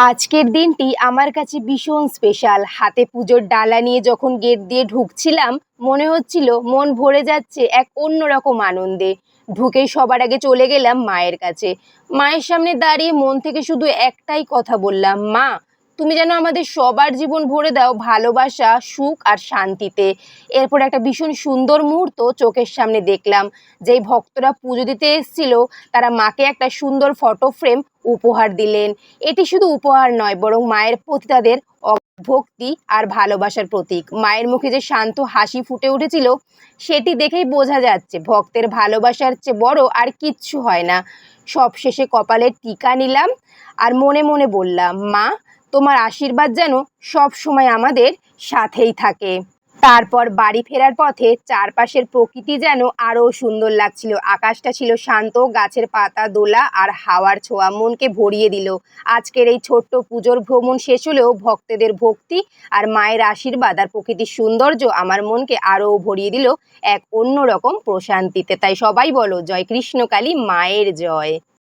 আজকের দিনটি আমার কাছে ভীষণ স্পেশাল। হাতে পুজোর ডালা নিয়ে যখন গেট দিয়ে ঢুকছিলাম, মনে হচ্ছিল মন ভরে যাচ্ছে এক অন্যরকম আনন্দে। ঢুকেই সবার আগে চলে গেলাম মায়ের কাছে। মায়ের সামনে দাঁড়িয়ে মন থেকে শুধু একটাই কথা বললাম, মা, তুমি যেন আমাদের সবার জীবন ভরে দাও ভালোবাসা, সুখ আর শান্তিতে। এরপর একটা ভীষণ সুন্দর মুহূর্ত চোখের সামনে দেখলাম। যেই ভক্তরা পুজো দিতে এসেছিল, তারা মাকে একটা সুন্দর ফটো ফ্রেম উপহার দিলেন। এটি শুধু উপহার নয়, বরং মায়ের প্রতি তাদের ভক্তি আর ভালোবাসার প্রতীক। মায়ের মুখে যে শান্ত হাসি ফুটে উঠেছিল, সেটি দেখেই বোঝা যাচ্ছে ভক্তের ভালোবাসার চেয়ে বড় আর কিচ্ছু হয় না। সবশেষে কপালে টিকা নিলাম আর মনে মনে বললাম, মা, তোমার আশীর্বাদ যেন সব সময় আমাদের সাথেই থাকে। তারপর বাড়ি ফেরার পথে চারপাশের প্রকৃতি যেন আরো সুন্দর লাগছিল। আকাশটা ছিল শান্ত, গাছের পাতা দোলা আর হাওয়ার ছোঁয়া মনকে ভরিয়ে দিল। আজকের এই ছোট্ট পুজোর ভ্রমণ শেষ হলেও ভক্তদের ভক্তি আর মায়ের আশীর্বাদ আর প্রকৃতির সৌন্দর্য আমার মনকে আরো ভরিয়ে দিল এক অন্যরকম প্রশান্তিতে। তাই সবাই বলো, জয় কৃষ্ণকালী, মায়ের জয়।